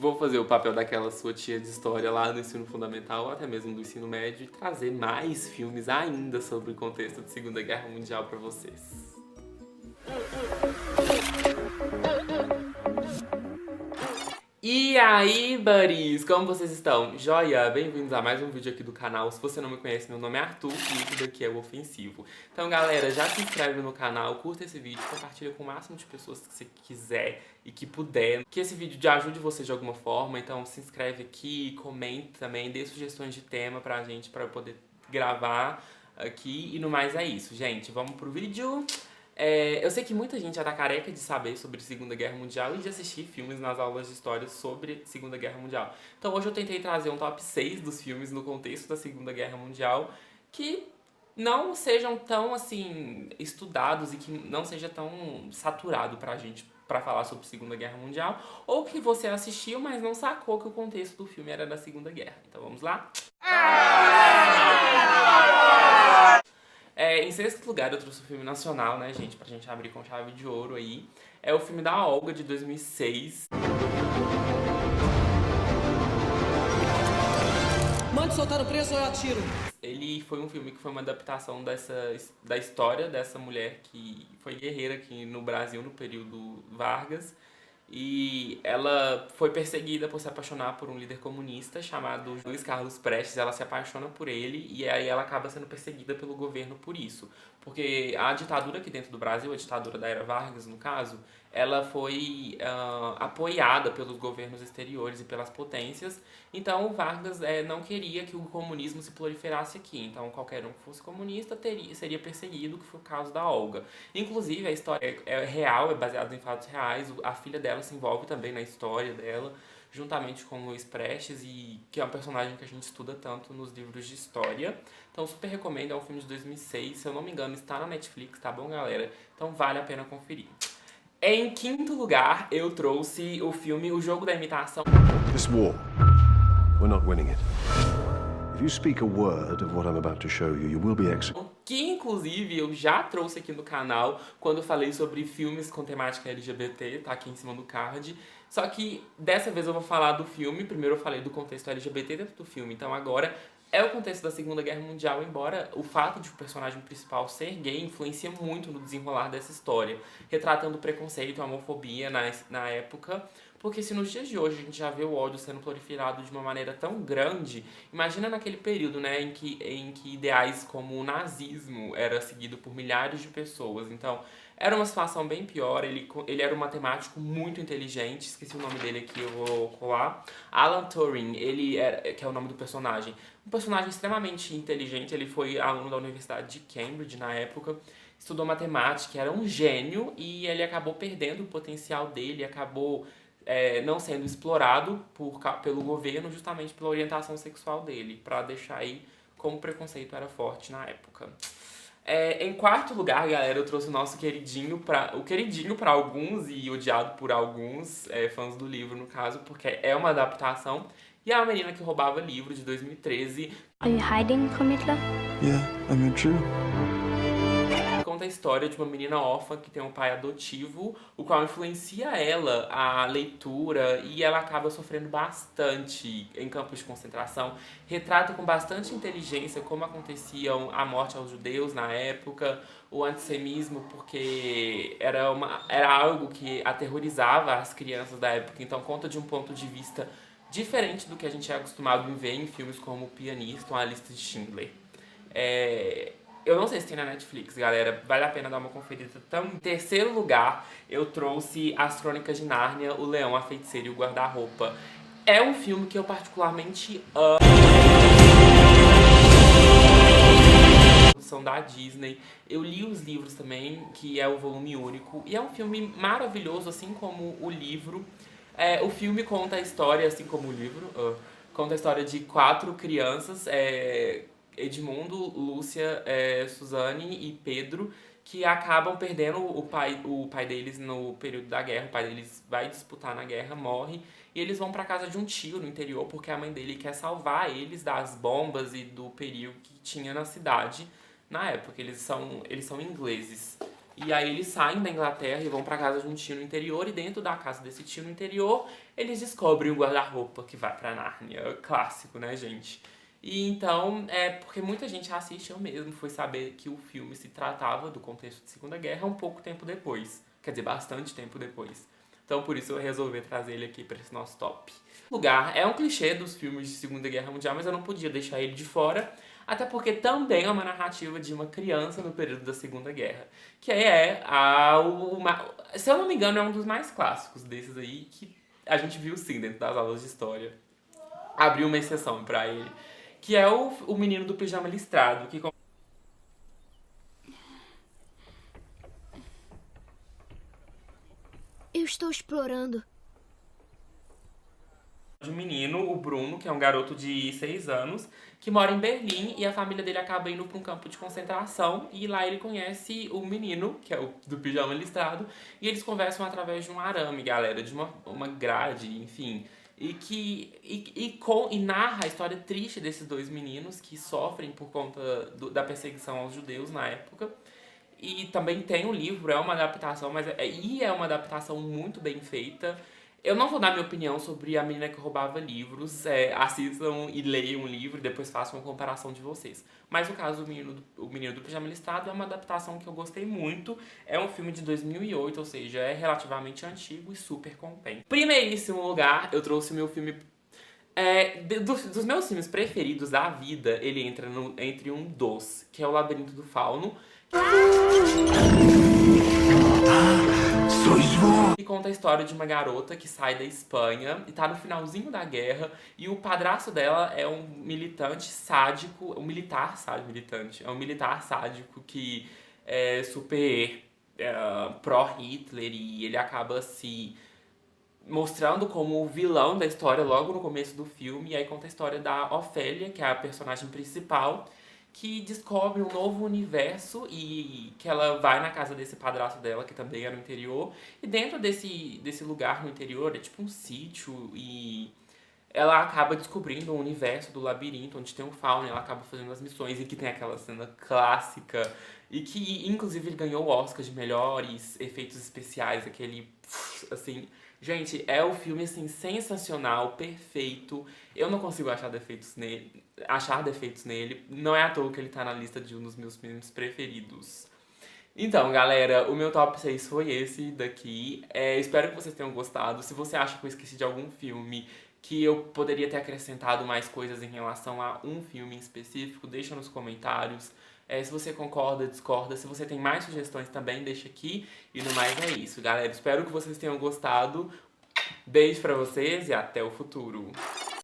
vou fazer o papel daquela sua tia de história lá no ensino fundamental ou até mesmo do ensino médio e trazer mais filmes ainda sobre o contexto de Segunda Guerra Mundial pra vocês. E aí, buddies, como vocês estão? Joia? Bem-vindos a mais um vídeo aqui do canal. Se você não me conhece, meu nome é Arthur e esse daqui é o Ofensivo. Então, galera, já se inscreve no canal, curta esse vídeo, compartilha com o máximo de pessoas que você quiser e que puder. Que esse vídeo ajude você de alguma forma, então se inscreve aqui, comente também, dê sugestões de tema pra gente, pra eu poder gravar aqui. E no mais é isso, gente. Vamos pro vídeo. Eu sei que muita gente já tá careca de saber sobre Segunda Guerra Mundial e de assistir filmes nas aulas de história sobre Segunda Guerra Mundial. Então hoje eu tentei trazer um top 6 dos filmes no contexto da Segunda Guerra Mundial que não sejam tão, assim, estudados e que não seja tão saturado pra gente pra falar sobre Segunda Guerra Mundial, ou que você assistiu, mas não sacou que o contexto do filme era da Segunda Guerra. Então vamos lá? Em sexto lugar, eu trouxe o filme nacional, né, gente? Pra gente abrir com chave de ouro aí. É o filme da Olga, de 2006. Mande soltar o preso ou eu atiro. Ele foi um filme que foi uma adaptação da história dessa mulher que foi guerreira aqui no Brasil no período Vargas. E ela foi perseguida por se apaixonar por um líder comunista chamado Luiz Carlos Prestes. Ela se apaixona por ele e aí ela acaba sendo perseguida pelo governo por isso. Porque a ditadura aqui dentro do Brasil, a ditadura da era Vargas no caso, ela foi apoiada pelos governos exteriores e pelas potências. Então o Vargas não queria que o comunismo se proliferasse aqui. Então qualquer um que fosse comunista seria perseguido, que foi o caso da Olga. Inclusive a história é real, é baseada em fatos reais. A filha dela se envolve também na história dela, juntamente com o Luiz Prestes, que é um personagem que a gente estuda tanto nos livros de história. Então super recomendo, é um filme de 2006, se eu não me engano está na Netflix, tá bom, galera? Então vale a pena conferir. Em quinto lugar, eu trouxe o filme O Jogo da Imitação. This war, we're not winning it. If you speak a word of what I'm about to show you, you will be executed. Que inclusive eu já trouxe aqui no canal quando eu falei sobre filmes com temática LGBT, tá aqui em cima do card. Só que dessa vez eu vou falar do filme, primeiro eu falei do contexto LGBT dentro do filme, então agora é o contexto da Segunda Guerra Mundial, embora o fato de o personagem principal ser gay influencia muito no desenrolar dessa história, retratando o preconceito e a homofobia na época. Porque se nos dias de hoje a gente já vê o ódio sendo proliferado de uma maneira tão grande, imagina naquele período, né, em que ideais como o nazismo era seguido por milhares de pessoas. Então, era uma situação bem pior. Ele era um matemático muito inteligente, esqueci o nome dele aqui, eu vou colar. Alan Turing, que é o nome do personagem. Um personagem extremamente inteligente, ele foi aluno da Universidade de Cambridge na época, estudou matemática, era um gênio e ele acabou perdendo o potencial dele, acabou não sendo explorado pelo governo justamente pela orientação sexual dele, pra deixar aí como o preconceito era forte na época. Em quarto lugar, galera, eu trouxe o nosso queridinho pra alguns e odiado por alguns fãs do livro, no caso, porque é uma adaptação. E A Menina que Roubava Livro, de 2013. Are you hiding from Hitler? Yeah, I mean, true. Conta a história de uma menina órfã que tem um pai adotivo, o qual influencia ela a leitura e ela acaba sofrendo bastante em campos de concentração. Retrata com bastante inteligência como aconteciam a morte aos judeus na época, o antissemitismo, porque era algo que aterrorizava as crianças da época. Então conta de um ponto de vista diferente do que a gente é acostumado em ver em filmes como O Pianista ou A Lista de Schindler. Eu não sei se tem na Netflix, galera. Vale a pena dar uma conferida. Então, em terceiro lugar, eu trouxe As Crônicas de Nárnia, O Leão, a Feiticeira e o Guarda-Roupa. É um filme que eu particularmente amo. Produção da Disney. Eu li os livros também, que é o volume único. E é um filme maravilhoso, assim como o livro. O filme conta a história, assim como o livro, conta a história de 4 crianças, Edmundo, Lúcia, Suzane e Pedro, que acabam perdendo o pai deles no período da guerra. O pai deles vai disputar na guerra, morre, e eles vão pra casa de um tio no interior, porque a mãe dele quer salvar eles das bombas e do perigo que tinha na cidade na época. Eles são ingleses. E aí eles saem da Inglaterra e vão pra casa de um tio no interior. E dentro da casa desse tio no interior, eles descobrem o guarda-roupa que vai pra Nárnia. Clássico, né, gente? E então, porque muita gente assiste, eu mesmo fui saber que o filme se tratava do contexto de Segunda Guerra um pouco tempo depois. Quer dizer, bastante tempo depois. Então por isso eu resolvi trazer ele aqui pra esse nosso top. O Lugar é um clichê dos filmes de Segunda Guerra Mundial, mas eu não podia deixar ele de fora. Até porque também é uma narrativa de uma criança no período da Segunda Guerra. Que se eu não me engano, é um dos mais clássicos desses aí, que a gente viu sim dentro das aulas de história. Abriu uma exceção pra ele. Que é o menino do pijama listrado, que Eu estou explorando. de um menino, o Bruno, que é um garoto de 6 anos, que mora em Berlim e a família dele acaba indo para um campo de concentração e lá ele conhece o menino, que é o do pijama listrado, e eles conversam através de um arame, galera, de uma grade, enfim. E narra a história triste desses dois meninos que sofrem por conta da perseguição aos judeus na época. E também tem um livro, é uma adaptação, mas é uma adaptação muito bem feita. Eu não vou dar minha opinião sobre A Menina que Roubava Livros. Assistam e leiam o livro e depois façam uma comparação de vocês. Mas no caso, o Menino do Pijama Listrado é uma adaptação que eu gostei muito. É um filme de 2008, ou seja, é relativamente antigo e super compensa. Primeiríssimo lugar, eu trouxe o meu filme... dos meus filmes preferidos da vida, ele entra entre um dos, que é O Labirinto do Fauno. E conta a história de uma garota que sai da Espanha e tá no finalzinho da guerra e o padrasto dela é um militante sádico, um militar sádico que é super pró-Hitler e ele acaba se mostrando como o vilão da história logo no começo do filme. E aí conta a história da Ofélia, que é a personagem principal, que descobre um novo universo e que ela vai na casa desse padrasto dela, que também é no interior. E dentro desse lugar no interior, é tipo um sítio, e ela acaba descobrindo um universo do labirinto, onde tem um fauno, e ela acaba fazendo as missões, e que tem aquela cena clássica, e que inclusive ele ganhou o Oscar de melhores efeitos especiais, aquele, assim... Gente, é o filme, assim, sensacional, perfeito. Eu não consigo achar defeitos nele. Não é à toa que ele tá na lista de um dos meus filmes preferidos. Então, galera, o meu top 6 foi esse daqui. Espero que vocês tenham gostado. Se você acha que eu esqueci de algum filme, que eu poderia ter acrescentado mais coisas em relação a um filme em específico, deixa nos comentários. Se você concorda, discorda. Se você tem mais sugestões também, deixa aqui. E no mais é isso, galera. Espero que vocês tenham gostado. Beijo pra vocês e até o futuro.